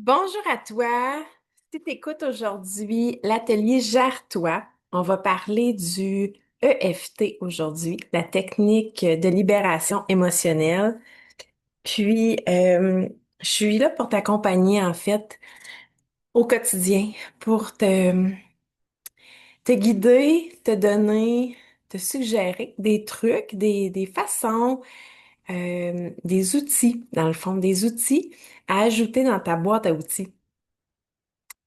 Bonjour à toi. Si tu écoutes aujourd'hui l'atelier Gère-toi, on va parler du EFT aujourd'hui, la technique de libération émotionnelle. Puis, je suis là pour t'accompagner en fait au quotidien, pour te guider, te donner, te suggérer des trucs, des façons, des outils, dans le fond, des outils à ajouter dans ta boîte à outils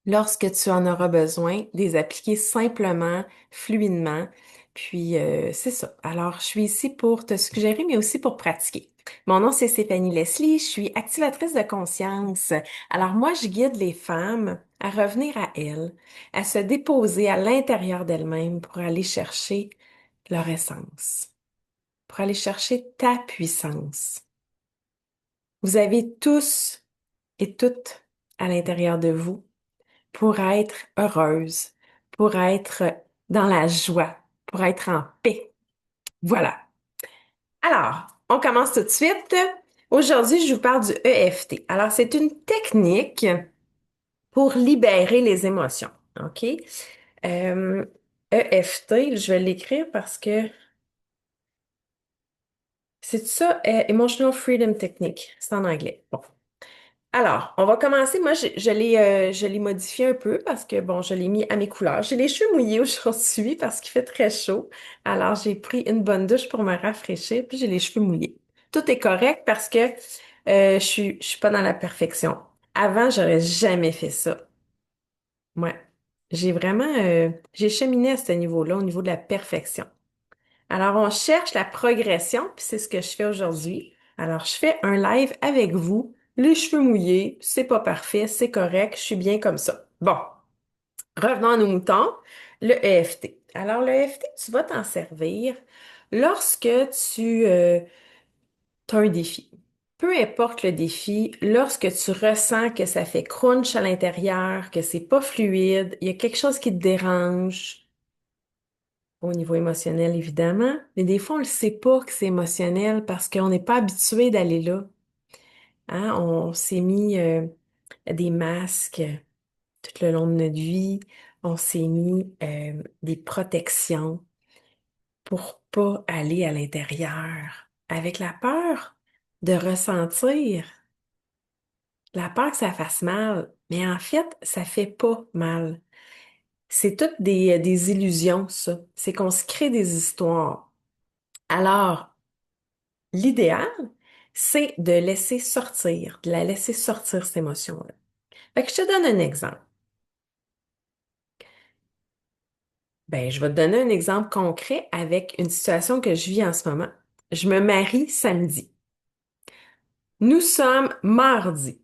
lorsque tu en auras besoin, les appliquer simplement, fluidement. Puis, c'est ça. Alors, je suis ici pour te suggérer, mais aussi pour pratiquer. Mon nom, c'est Stéphanie Leslie. Je suis activatrice de conscience. Alors, moi, je guide les femmes à revenir à elles, à se déposer à l'intérieur d'elles-mêmes pour aller chercher leur essence, pour aller chercher ta puissance. Vous avez tous et toutes à l'intérieur de vous pour être heureuse, pour être dans la joie, pour être en paix. Voilà. Alors, on commence tout de suite. Aujourd'hui, je vous parle du EFT. Alors, c'est une technique pour libérer les émotions. OK? Euh, EFT, je vais l'écrire parce que c'est ça, Emotional Freedom Technique. C'est en anglais. Bon. Alors, on va commencer. Moi, je l'ai modifié un peu parce que, bon, je l'ai mis à mes couleurs. J'ai les cheveux mouillés aujourd'hui parce qu'il fait très chaud. Alors, j'ai pris une bonne douche pour me rafraîchir, puis j'ai les cheveux mouillés. Tout est correct parce que je suis pas dans la perfection. Avant, j'aurais jamais fait ça. Ouais. J'ai cheminé à ce niveau-là, au niveau de la perfection. Alors, on cherche la progression, puis c'est ce que je fais aujourd'hui. Alors, je fais un live avec vous, les cheveux mouillés, c'est pas parfait, c'est correct, je suis bien comme ça. Bon, revenons à nos moutons, le EFT. Alors, le EFT, tu vas t'en servir lorsque tu as un défi. Peu importe le défi, lorsque tu ressens que ça fait crunch à l'intérieur, que c'est pas fluide, il y a quelque chose qui te dérange, au niveau émotionnel, évidemment, mais des fois, on ne le sait pas que c'est émotionnel parce qu'on n'est pas habitué d'aller là. Hein? On s'est mis des masques tout le long de notre vie. On s'est mis des protections pour pas aller à l'intérieur avec la peur de ressentir, la peur que ça fasse mal. Mais en fait, ça fait pas mal. C'est toutes des illusions, ça. C'est qu'on se crée des histoires. Alors, l'idéal, c'est de laisser sortir, de la laisser sortir cette émotion-là. Fait que je te donne un exemple. Ben, je vais te donner un exemple concret avec une situation que je vis en ce moment. Je me marie samedi. Nous sommes mardi.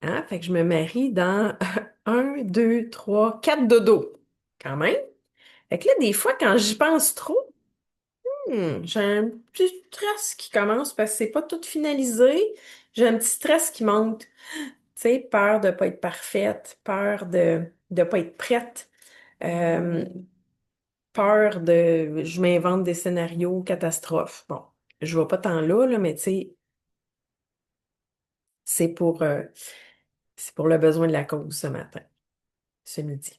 Hein? Fait que je me marie dans un, deux, trois, quatre dodos. Quand même. Fait que là, des fois, quand j'y pense trop, j'ai un petit stress qui commence parce que c'est pas tout finalisé. J'ai un petit stress qui monte. Tu sais, peur de pas être parfaite, peur de ne pas être prête, euh, peur de je m'invente des scénarios catastrophes. Bon, je vais pas tant là, mais tu sais, c'est pour, euh, c'est pour le besoin de la cause ce matin, ce midi.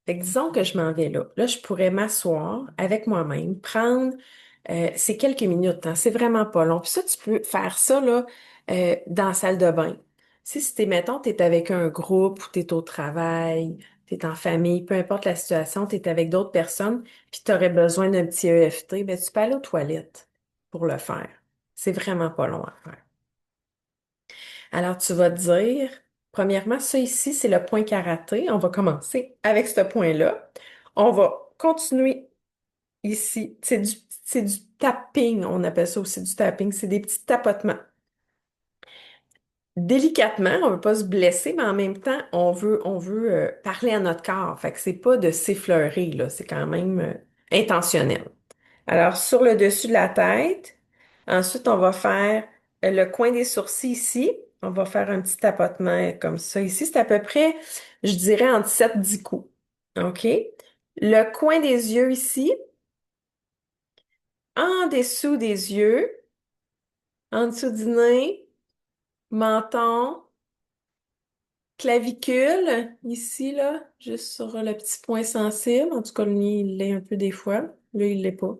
Fait que disons que je m'en vais là. Là, je pourrais m'asseoir avec moi-même, prendre c'est quelques minutes, hein, c'est vraiment pas long. Puis ça, tu peux faire ça là, dans la salle de bain. Si t'es, mettons, t'es avec un groupe ou t'es au travail, t'es en famille, peu importe la situation, t'es avec d'autres personnes, puis t'aurais besoin d'un petit EFT, ben tu peux aller aux toilettes pour le faire. C'est vraiment pas long à faire. Alors, tu vas te dire, premièrement, ça ici, c'est le point karaté. On va commencer avec ce point-là. On va continuer ici. C'est du tapping, on appelle ça aussi du tapping. C'est des petits tapotements. Délicatement, on veut pas se blesser, mais en même temps, on veut parler à notre corps. Fait que c'est pas de s'effleurer, là. C'est quand même intentionnel. Alors, sur le dessus de la tête, ensuite, on va faire le coin des sourcils ici. On va faire un petit tapotement comme ça ici. C'est à peu près, je dirais, entre 7 10 coups. OK? Le coin des yeux ici, en dessous des yeux, en dessous du nez, menton, Clavicule, ici, là, juste sur le petit point sensible. En tout cas, lui, il l'est un peu des fois. Là, il l'est pas.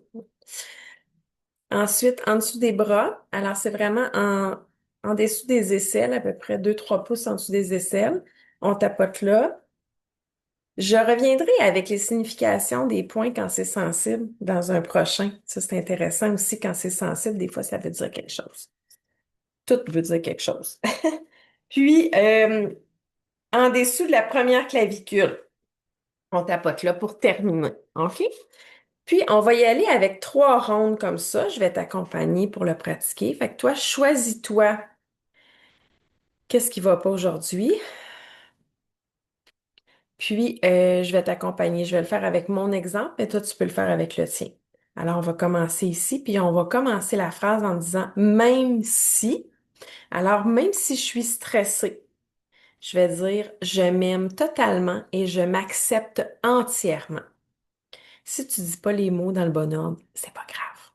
Ensuite, en dessous des bras. Alors, c'est vraiment en dessous des aisselles, à peu près 2-3 pouces en dessous des aisselles. On tapote là. Je reviendrai avec les significations des points quand c'est sensible dans un prochain. Ça, c'est intéressant aussi quand c'est sensible. Des fois, ça veut dire quelque chose. Tout veut dire quelque chose. Puis, en dessous de la première clavicule, on tapote là pour terminer. OK? Puis, on va y aller avec 3 rondes comme ça. Je vais t'accompagner pour le pratiquer. Fait que toi, choisis-toi qu'est-ce qui va pas aujourd'hui. Puis, je vais t'accompagner. Je vais le faire avec mon exemple, mais toi, tu peux le faire avec le tien. Alors, on va commencer ici, puis on va commencer la phrase en disant même si. Alors, même si je suis stressée, je vais dire je m'aime totalement et je m'accepte entièrement. Si tu dis pas les mots dans le bon ordre, c'est pas grave.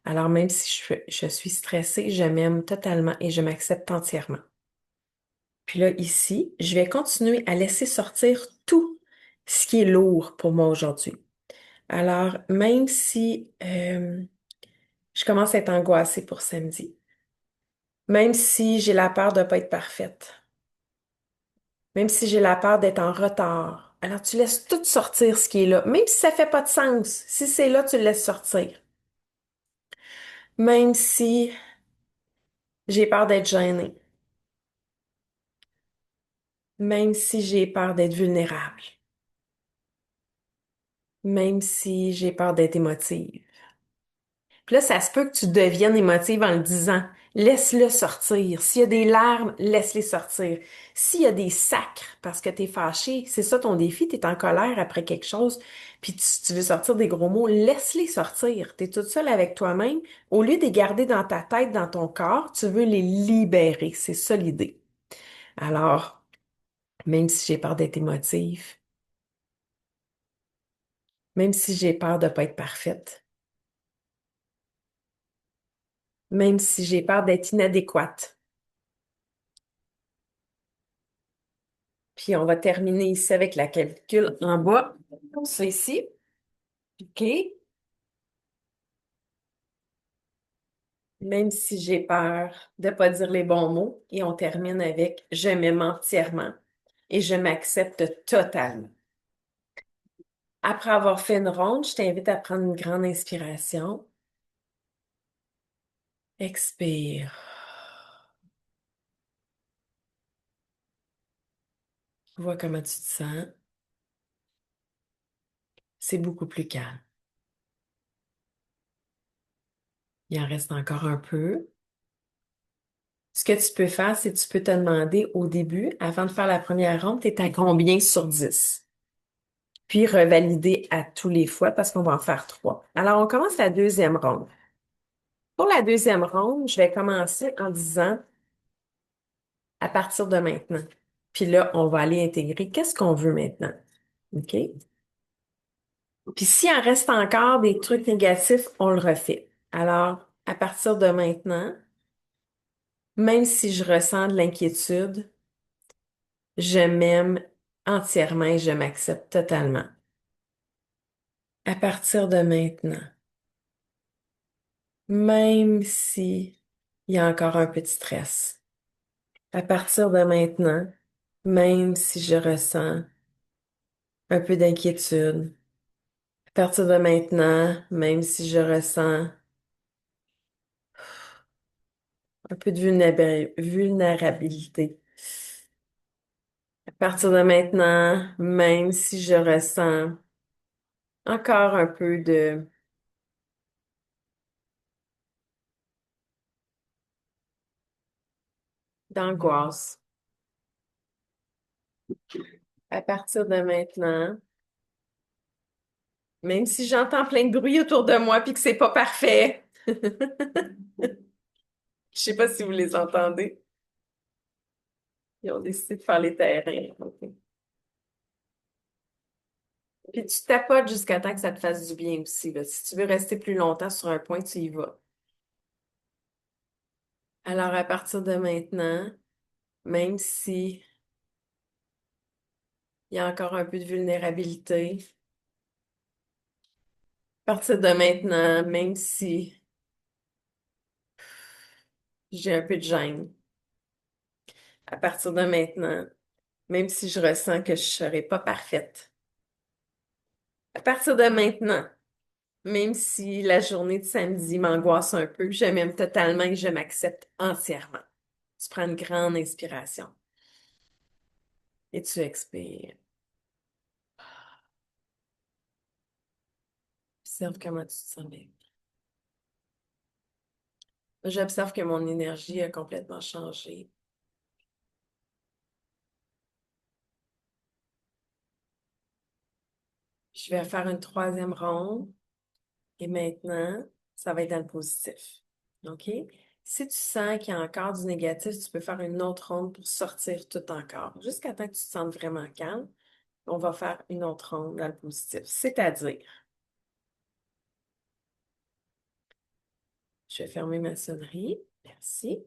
Alors, même si je suis stressée, je m'aime totalement et je m'accepte entièrement. Puis là, ici, je vais continuer à laisser sortir tout ce qui est lourd pour moi aujourd'hui. Alors, même si je commence à être angoissée pour samedi, même si j'ai la peur de ne pas être parfaite, même si j'ai la peur d'être en retard, alors tu laisses tout sortir ce qui est là, même si ça fait pas de sens. Si c'est là, tu le laisses sortir. Même si j'ai peur d'être gênée, même si j'ai peur d'être vulnérable, même si j'ai peur d'être émotive. Puis là, ça se peut que tu deviennes émotive en le disant. Laisse-le sortir. S'il y a des larmes, laisse-les sortir. S'il y a des sacres parce que tu es fâché, c'est ça ton défi, tu es en colère après quelque chose, puis tu veux sortir des gros mots, laisse-les sortir. Tu es toute seule avec toi-même. Au lieu de les garder dans ta tête, dans ton corps, tu veux les libérer. C'est ça l'idée. Alors, même si j'ai peur d'être émotive, même si j'ai peur de ne pas être parfaite, même si j'ai peur d'être inadéquate, puis on va terminer ici avec la clavicule en bas. Ça ici. OK. Même si j'ai peur de ne pas dire les bons mots. Et on termine avec je m'aime entièrement et je m'accepte totalement. Après avoir fait une ronde, je t'invite à prendre une grande inspiration. Expire. Vois comment tu te sens. C'est beaucoup plus calme. Il en reste encore un peu. Ce que tu peux faire, c'est que tu peux te demander au début, avant de faire la première ronde, tu es à combien sur 10? Puis revalider à tous les fois parce qu'on va en faire 3. Alors, on commence la deuxième ronde. Pour la deuxième ronde, je vais commencer en disant à partir de maintenant. Puis là, on va aller intégrer qu'est-ce qu'on veut maintenant. OK? Puis s'il en reste encore des trucs négatifs, on le refait. Alors, à partir de maintenant, même si je ressens de l'inquiétude, je m'aime entièrement et je m'accepte totalement. À partir de maintenant, même si il y a encore un peu de stress, à partir de maintenant, même si je ressens un peu d'inquiétude, à partir de maintenant, même si je ressens un peu de vulnérabilité, à partir de maintenant, même si je ressens encore un peu d'angoisse, à partir de maintenant, même si j'entends plein de bruit autour de moi puis que c'est pas parfait, je sais pas si vous les entendez. Ils ont décidé de faire les terrains. OK. Puis tu tapotes jusqu'à temps que ça te fasse du bien aussi, là. Si tu veux rester plus longtemps sur un point, tu y vas. Alors, à partir de maintenant, même si Il y a encore un peu de vulnérabilité. À partir de maintenant, même si j'ai un peu de gêne, à partir de maintenant, même si je ressens que je ne serai pas parfaite, à partir de maintenant, même si la journée de samedi m'angoisse un peu, je m'aime totalement et je m'accepte entièrement. Tu prends une grande inspiration et tu expires. Observe comment tu te sens bien. J'observe que mon énergie a complètement changé. Je vais faire une troisième ronde et maintenant, ça va être dans le positif. OK? Si tu sens qu'il y a encore du négatif, tu peux faire une autre ronde pour sortir tout encore. Jusqu'à temps que tu te sentes vraiment calme, on va faire une autre ronde dans le positif. C'est-à-dire, je vais fermer ma sonnerie. Merci.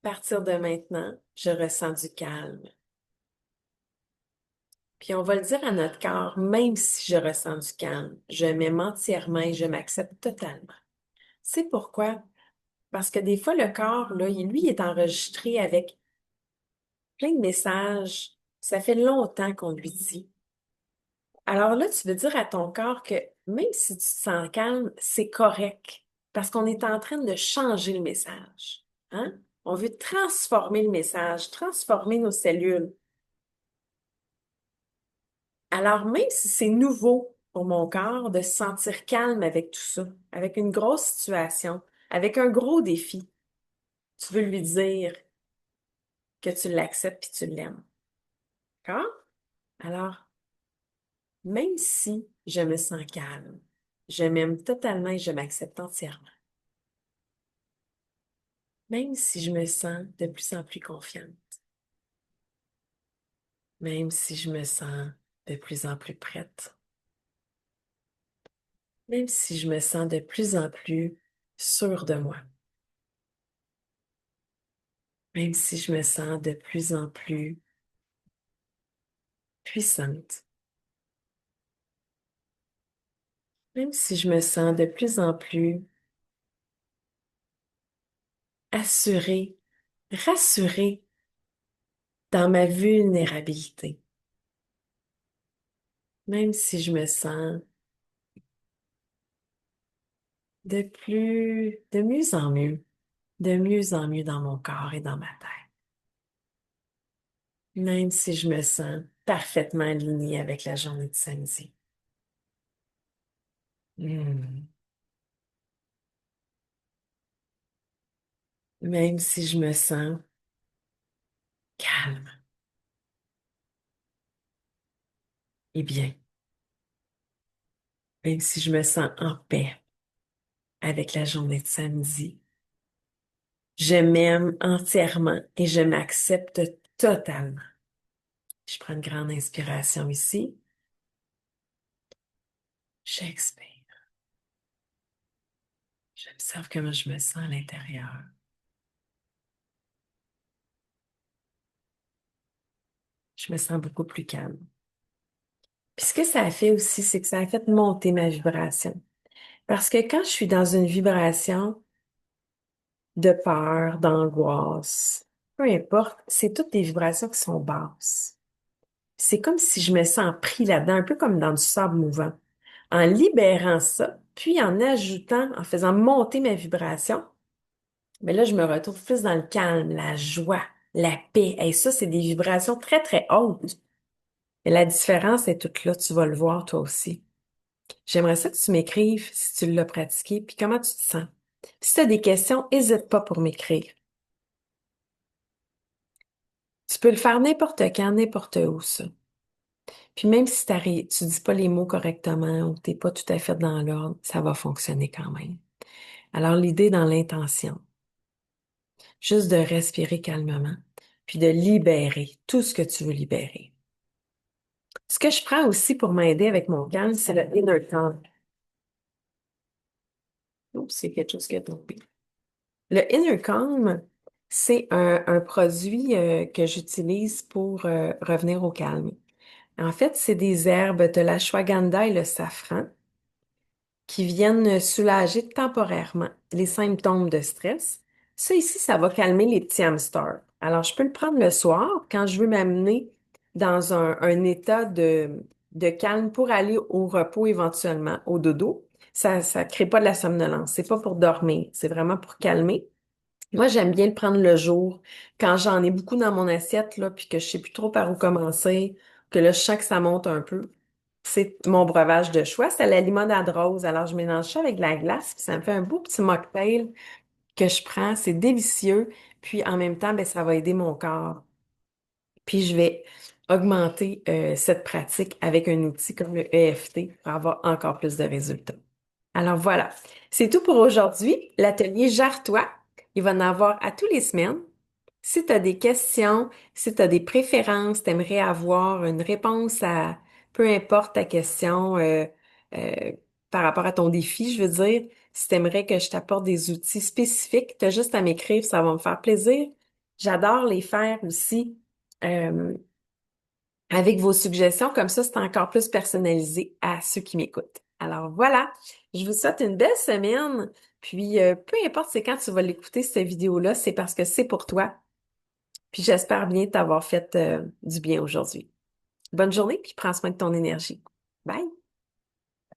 À partir de maintenant, je ressens du calme. Puis on va le dire à notre corps, même si je ressens du calme, je m'aime entièrement et je m'accepte totalement. C'est pourquoi? Parce que des fois, le corps, là, lui, il est enregistré avec plein de messages. Ça fait longtemps qu'on lui dit. Alors là, tu veux dire à ton corps que même si tu te sens calme, c'est correct. Parce qu'on est en train de changer le message. Hein? On veut transformer le message, transformer nos cellules. Alors, même si c'est nouveau pour mon corps de se sentir calme avec tout ça, avec une grosse situation, avec un gros défi, tu veux lui dire que tu l'acceptes et tu l'aimes. D'accord? Alors, même si je me sens calme, je m'aime totalement et je m'accepte entièrement. Même si je me sens de plus en plus confiante, même si je me sens de plus en plus prête, même si je me sens de plus en plus sûre de moi, même si je me sens de plus en plus puissante, même si je me sens de plus en plus assurée, rassurée dans ma vulnérabilité, même si je me sens de mieux en mieux dans mon corps et dans ma tête, même si je me sens parfaitement alignée avec la journée de samedi. Hmm. Même si je me sens calme et bien, même si je me sens en paix avec la journée de samedi, je m'aime entièrement et je m'accepte totalement. Je prends une grande inspiration ici. J'expire. J'observe comment je me sens à l'intérieur. Je me sens beaucoup plus calme. Puis ce que ça a fait aussi, c'est que ça a fait monter ma vibration. Parce que quand je suis dans une vibration de peur, d'angoisse, peu importe, c'est toutes des vibrations qui sont basses. C'est comme si je me sens pris là-dedans, un peu comme dans du sable mouvant. En libérant ça, puis en ajoutant, en faisant monter ma vibration, mais là, je me retrouve plus dans le calme, la joie, la paix. Et ça, c'est des vibrations très, très hautes. Et la différence est toute là, tu vas le voir toi aussi. J'aimerais ça que tu m'écrives si tu l'as pratiqué, puis comment tu te sens. Si tu as des questions, n'hésite pas pour m'écrire. Tu peux le faire n'importe quand, n'importe où, ça. Puis même si tu dis pas les mots correctement ou t'es pas tout à fait dans l'ordre, ça va fonctionner quand même. Alors l'idée dans l'intention, juste de respirer calmement, puis de libérer tout ce que tu veux libérer. Ce que je prends aussi pour m'aider avec mon calme, c'est le inner calm. Oups, c'est quelque chose qui a tombé. Le inner calm, C'est un produit que j'utilise pour revenir au calme. En fait, c'est des herbes de l'ashwagandha et le safran qui viennent soulager temporairement les symptômes de stress. Ça ici, ça va calmer les petits hamsters. Alors, je peux le prendre le soir quand je veux m'amener dans un état de calme pour aller au repos éventuellement, au dodo. Ça crée pas de la somnolence. C'est pas pour dormir. C'est vraiment pour calmer. Moi, j'aime bien le prendre le jour, quand j'en ai beaucoup dans mon assiette, là, puis que je sais plus trop par où commencer, que là, je sens que ça monte un peu. C'est mon breuvage de choix, c'est la limonade rose. Alors, je mélange ça avec de la glace, puis ça me fait un beau petit mocktail que je prends. C'est délicieux, puis en même temps, ben, ça va aider mon corps. Puis je vais augmenter cette pratique avec un outil comme le EFT pour avoir encore plus de résultats. Alors voilà, c'est tout pour aujourd'hui. L'atelier Gère-toi, il va en avoir à tous les semaines. Si tu as des questions, si tu as des préférences, tu aimerais avoir une réponse à peu importe ta question euh, par rapport à ton défi, je veux dire, si tu aimerais que je t'apporte des outils spécifiques, tu as juste à m'écrire, ça va me faire plaisir. J'adore les faire aussi. euh, avec vos suggestions, comme ça, c'est encore plus personnalisé à ceux qui m'écoutent. Alors voilà, je vous souhaite une belle semaine. Puis, peu importe c'est quand tu vas l'écouter, cette vidéo-là, c'est parce que c'est pour toi. Puis j'espère bien t'avoir fait du bien aujourd'hui. Bonne journée, puis prends soin de ton énergie. Bye!